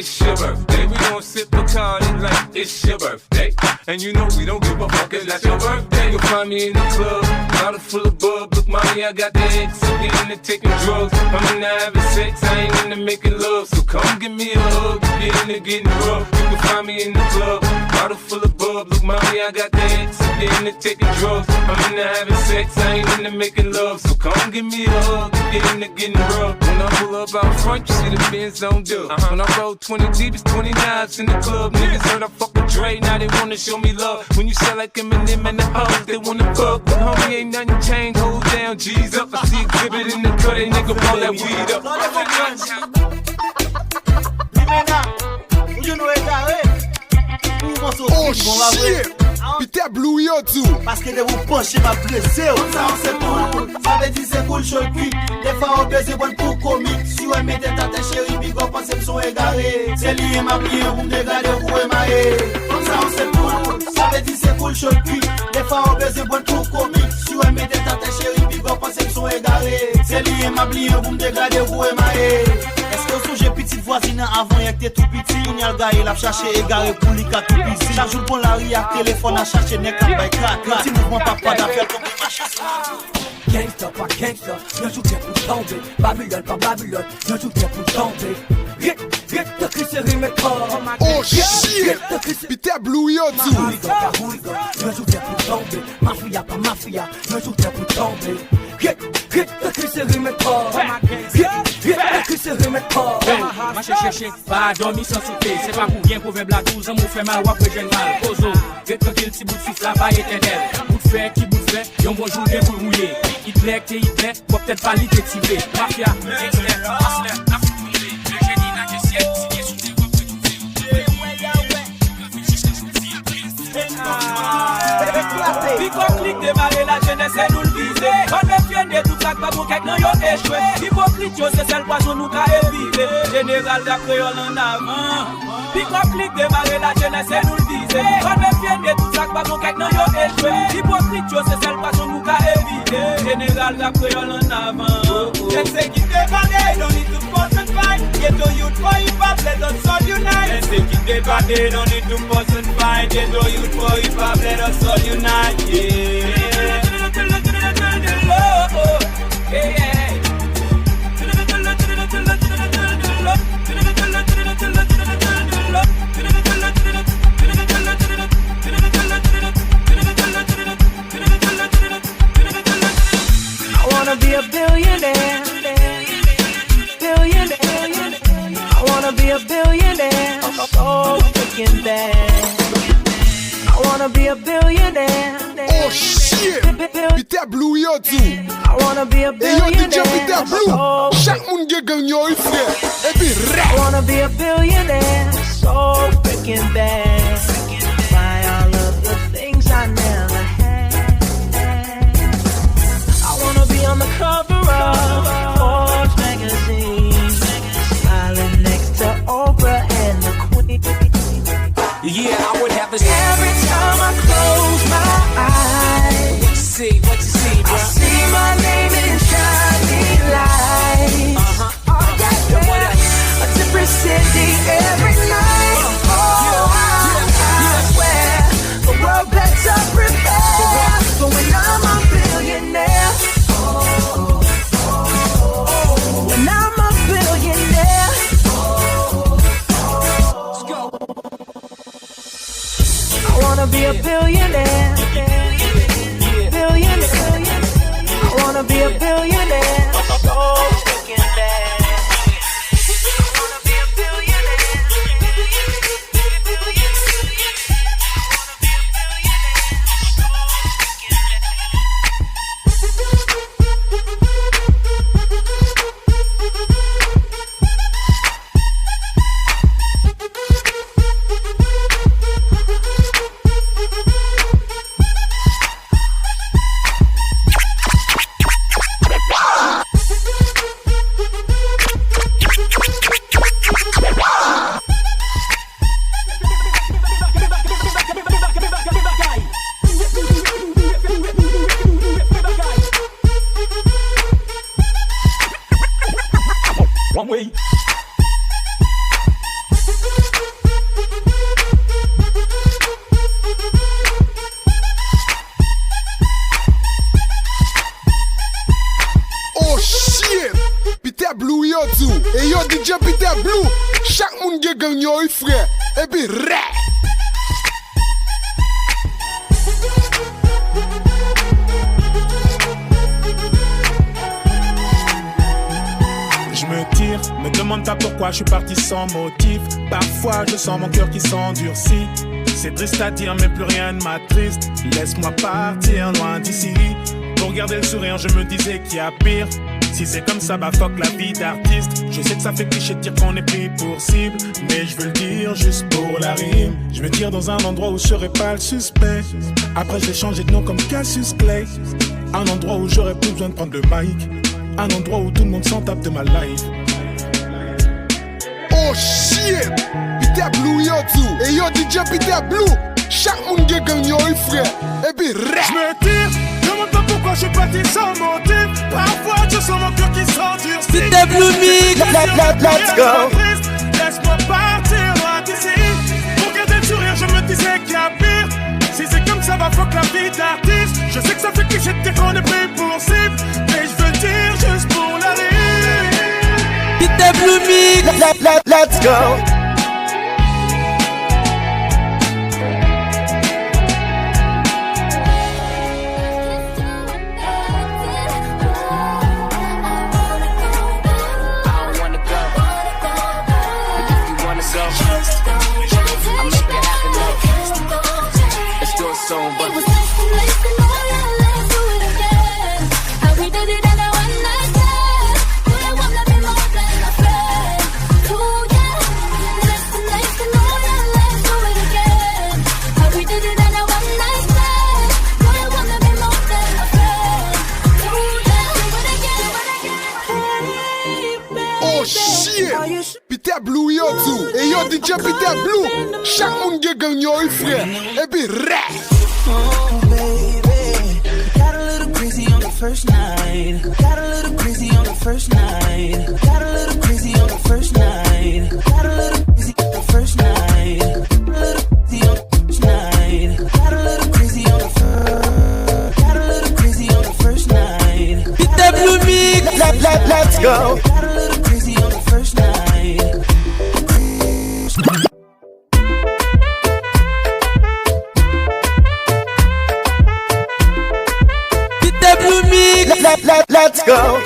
it's your birthday. We gon' sip Bacardi like it's your birthday. And you know we don't give a fuck, it's not your birthday. You'll find me in the club, bottle full of bub. Look, mommy, I got the X, I'm getting into taking drugs. I'm into having sex, I ain't into making love. So come give me a hug, get into getting rough. You can find me in the club, bottle full of bub. Look, mommy, I got the X, I'm getting into taking drugs. I'm into having sex, I ain't into making love. So come give me a hug, get into getting rough. When I pull up out front, you see the Benz on dub. When I roll 20 deep, it's 20 knives in the club. Niggas heard I fuck with Dre, now they wanna show me love. When you sell like Eminem and the O's, they wanna fuck. But homie, ain't nothing changed, hold down, G's up. I see exhibit in the cut, they nigga roll that weed up. Oh shit! Pite blou yo tou. Paske de vous pencher ma blessé. Comme ça on c'est cool. Ça veut dire c'est cool, chaud cuit. Des fois on baise bon pour comique. Si on mette ta tête chérie, big up, pensez me sont égarés. C'est lié ma bien, vous me dégradez, vous émaillez. Comme ça on c'est cool. Ça veut dire c'est cool, chaud cuit. Des fois on baise bon pour comique. Si on mette ta tête chérie, big up, pensez me sont égarés. C'est lié ma bien, vous me dégradez, vous émaillez. Est-ce que vous songez petite voisine avant y'a que t'es tout petit? Il y a le gars, il a cherché égaré pour lui qu'à tout piscine. Chaque jour pour la ria, téléphone à chercher n'est qu'à bailler clac. Petit mouvement papa d'affaires comme des machins. Gangsta pas gangsta, y'a tout est pour tomber. Babylone pas Babylone, y'a tout est pour tomber. Rick, t'as crissé mes corps. Oh shit! Pite blou yo tou. Hooligan pas hooligan, y'a tout est pour tomber. Mafia pas mafia, y'a tout est pour tomber. Rick, t'as crissé mes corps. T'as crissé mes corps. Ma chercher, pas dormir sans souper. C'est pas pour rien pour faire blague, vous en vous fait mal, ou après j'ai mal. Pozo, get tranquille, si bout de souffle là-bas éternel. Bout de fer, qui bout de fer, yon bonjour, bien pour mouiller. Il plaît, faut peut-être pas l'identifier. Mafia, gangster, hustler, la foule roulée. Le génie n'a que ciel, signé sous tes robes que tout fait. Pico clic démarrer la jeunesse et nous le viser. On est fiers de tout ça, pas pour quelqu'un yo échoué. Hypocrite yo c'est celle poison nous qu'a évité. Général da créole en avant. Pico clic démarrer la jeunesse et nous le viser. On est fiers de tout ça, pas pour quelqu'un yo échoué. Hypocrite yo c'est celle poison nous qu'a évité. Général da créole en avant. Exécuté bandé, don't need to fuss and fight. Get to youth for hip hop, let us all unite. Exécuté bandé, don't need to fuss and fight. Get to youth for hip hop, let us all unite. Yeah. I wanna be a billionaire. I wanna be a billionaire. So freaking bad. I wanna be a billionaire. Oh shit! Pite blou yo tou. I wanna be a E yo DJ billionaire. Pite blou. Chak moun ge gang yo ife. E pi I rap. wanna be a billionaire. So freaking bad. Buy all of the things I never had. I wanna be on the cover of Forbes magazine, smiling next to Oprah and the Queen. Yeah, I would have a Every time I close my eyes, what you see, bro? I see my name in shining lights. Oh, yeah. A different city every night. Oh, I swear the world better prepare for when I'm a billionaire. When I'm a billionaire. Let's go. I wanna be a billionaire. Billionaire. I wanna be a billionaire. So freaking bad. I wanna be a billionaire. gang yo frère. Et puis ré. Je me tire, me demande pas pourquoi je suis parti sans motif. Parfois je sens mon cœur qui s'endurcit. C'est triste à dire mais plus rien ne m'attriste. Laisse-moi partir loin d'ici. Pour garder le sourire je me disais qu'il y a pire. Si c'est comme ça bah fuck la vie d'artiste. Je sais que ça fait cliché de dire qu'on est pris pour cible, mais je veux le dire juste pour la rime. Je veux dire dans un endroit où je serai pas le suspect. Après je vais changer de nom comme Cassius Clay. Un endroit où j'aurais plus besoin de prendre le mic. Un endroit où tout le monde s'en tape de ma life. Oh shit! Peter Blue yo tout. Et yo DJ Peter Blue. Chaque monde qui gagne yo frère. Et puis ré. Je me tire, demande pas pourquoi je suis parti sans motif. Parfois je sens mon cœur qui s'endurcit. Peter Blue Mix. Let's go. Laisse-moi partir loin d'ici. Pour garder le sourire je me disais qu'il y a pire. Si c'est comme ça, va fuck la vie d'artiste. Je sais que ça fait cliché de dire qu'on est pris pour cible, mais je veux le dire juste pour la rime. Peter Blue Mix. Let's go. It was nice to listen, oh yeah, let's do it again. How we did it in a one night stand. But I wanna be more than a friend. Oh yeah, nice to listen, oh yeah, let's do it again. How we did it in a one night stand. But I wanna be more than a friend. Oh yeah, do it again. Oh shit! Peter Blue yo tout. Et yo DJ Peter Blue. Chaque monde qui gagne yo frère. Et puis ré. Oh baby, got a little crazy on the first night. Got a little crazy on the first night. Got a little crazy on the first night. Got a little crazy on the first night. A little crazy on the first night. Got a little crazy on the first. Got a little crazy on the first night. Peter Blue Mix. Let's go. Got a little crazy on the first night. Blue Mix. Let's go.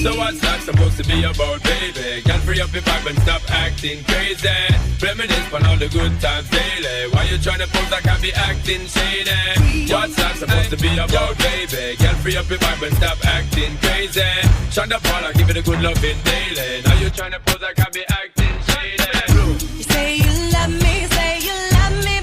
So what's that supposed to be about, baby? Can't free up your vibe and stop acting crazy. Reminisce on all the good times daily. Why you tryna pose like I be acting shady? What's that supposed to be about, baby? Can't free up your vibe and stop acting crazy. Shonda Paula, give it a good loving daily. Now you tryna pose like I be acting shady. You say you love me,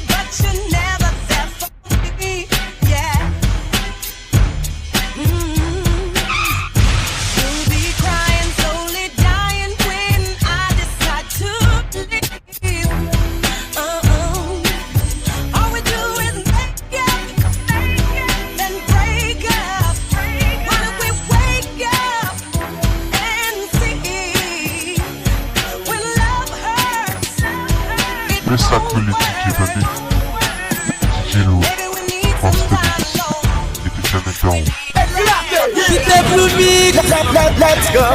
but you never there for me. Yeah. You'll be crying, slowly dying when I decide to leave. All we do is make up, then break up. Why don't we wake up and see when love hurts? Le sacre les DJ Baby, DJ Lou, France Remix, et DJ Météo. Peter Blue Mix. Let's go.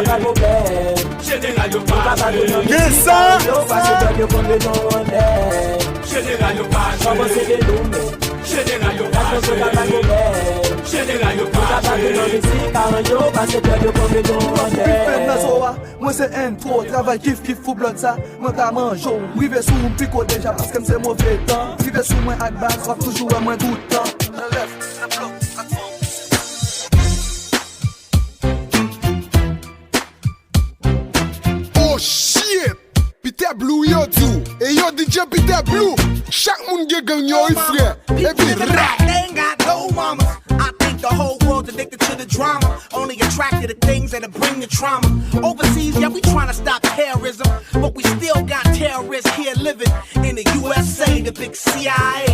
pas de problème. Général, yo pas Qu'est-ce ça? Yo pas se perdre, yo combien d'on est. Général, yo pas Comment c'est que nous met? Général, yo Pas de problème. Général, yo pas de problème. Yo pas se perdre, yo combien d'on est. Moi c'est intro, travail kiff fou blood ça. Moi ta mange, rive sous mon pico déjà parce que c'est mauvais temps. Rive sous moi ak bas, rap toujours à moins tout le temps. Oh shit! Peter Blue yo tout. Et yo DJ Peter Blue. Chaque monde qui gagne yo frère. Et puis rap. They ain't got no mama. I think the whole world's addicted to the drama. Only attracted to things that'll bring the trauma. Overseas, yeah, we trying to stop terrorism. But we still got terrorists here living in the USA, the big CIA,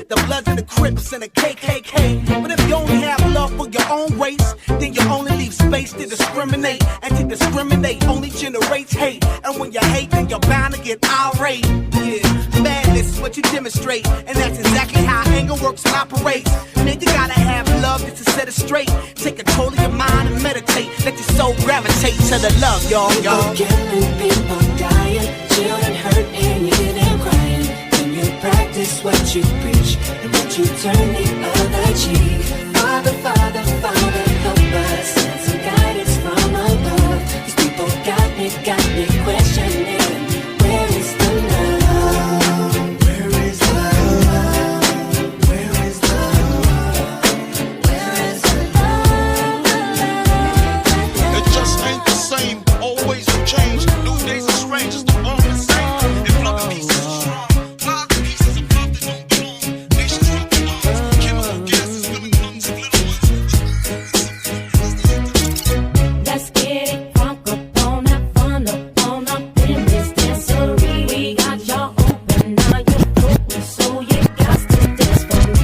the Bloods and the Crips and the KKK. But if you only have love for your own race, then you only leave space to discriminate. And to discriminate only generates hate. And when you hate, then you're bound to get irate. Yeah, madness is what you demonstrate. And that's exactly how anger works and operates. Man, you gotta have love just to set it straight. Take control of your mind and meditate. Let your soul gravitate to the love, y'all. People killing, people dying, children hurt and you hear them crying. When you practice what you preach and what you turn the other cheek. Father, Father, Father, help us. Send some guidance from above. These people got me questioning. Where is the love? Where is the love? Where is the love? Where is the love? It just ain't the same, always a change. New days are strange, it's all the same. If love and peace is strong, love and pieces of love that don't belong. Nations drop the arms, chemical gases filling lungs of little ones. Let's get it crunk up on that fun up in this dancery. We got y'all open, now you're broken, so you got to dance for me.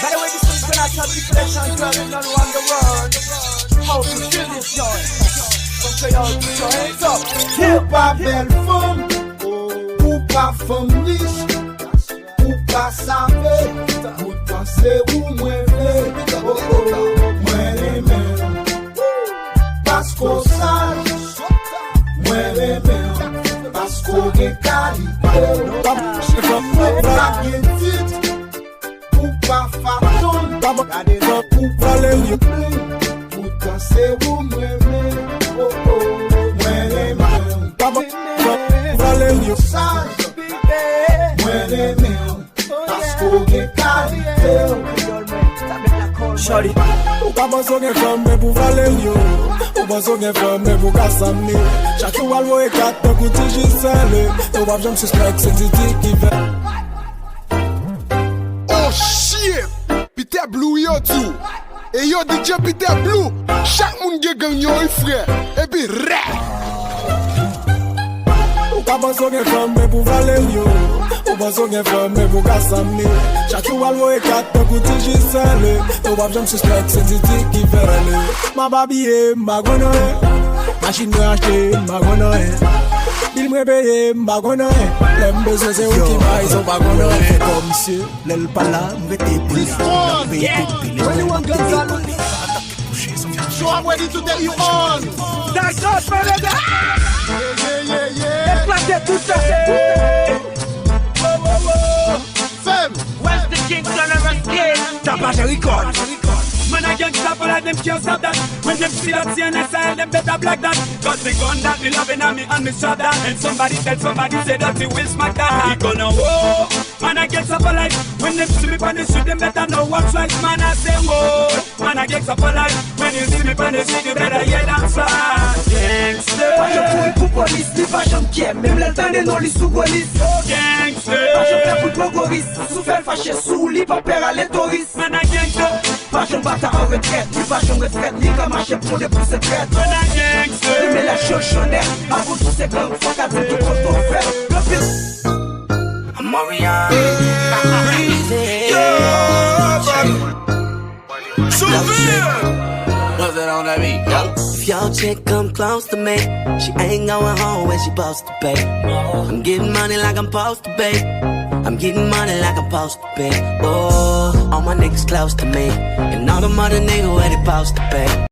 By the way, this is international selection traveling all around the world. How to feel this joy? So say all put your hands up. Ou pa belle femme, ou pa femme riche, ou pa save, ou pense ou mwen vle, mwen reme, pasko saj, mwen reme, pasko gen kalite, ou pa gen tit, ou pa faton, ou pa le liye, ou pense ou mwen vle, mwen reme, Valeu saj, mwen reme, pasko gen kalite. Shorty, ou ka banso gen femme pou Valério, ou banso gen femme pou Kassamni. Chaque wal wo e kat te kouti jisele, ou wap jom suspect se titi ki ve. Oh shit! Peter Blue yo tout. Et yo DJ Peter Blue. Chaque monde qui gagne yo frère. Et puis rap. Ou ka banso gen femme pou Valério, ou banso gen femme pou Kassamni. Chaque wal wo e kat te kouti jisele, ou wap jom suspect se titi ki verele. Ma babye mba gwana e, machine mwen achete mba gwana e, il mwen peye mba gwana e, lem bezwe se ou ki bay so mba gwana e. comme monsieur, l'el pas là, m'vete pile. When you want guns on, show I'm ready to tell you on. That's us, brother. Yeah. Éclatez tout ça. Femme. Where's the Kingston of a skin? Tapage record. Man, I can't stop all of them can't stop that. When them see that CNSI, them better black that. Cause the gun that me loving on me and me shot that. And somebody tell somebody say that he will smack that. He gonna whoa. Man, I get up alive. When them see me on the street, them better know what's right. Man, I say whoa. Man, I get up alive. When you see me on the street, you better yell and fly. Gangster. pas j'en kiem, même l'entendre non li sous golis. Pas j'en faire pour progoris, sous faire fâcher sous li pas père à l'étoris. Pas j'en bata en retraite, ni pas j'en retraite, ni comme marcher pour des pouces secrètes. Mais la chauchonnette, avant tout c'est comme faut qu'à tout contre ton frère. I'm Orion. What's that on that beat? If your chick come close to me, she ain't going home when she supposed to pay. I'm getting money like I'm supposed to pay. I'm getting money like I'm supposed to pay. Oh, all my niggas close to me, and all the mother niggas where they supposed to pay.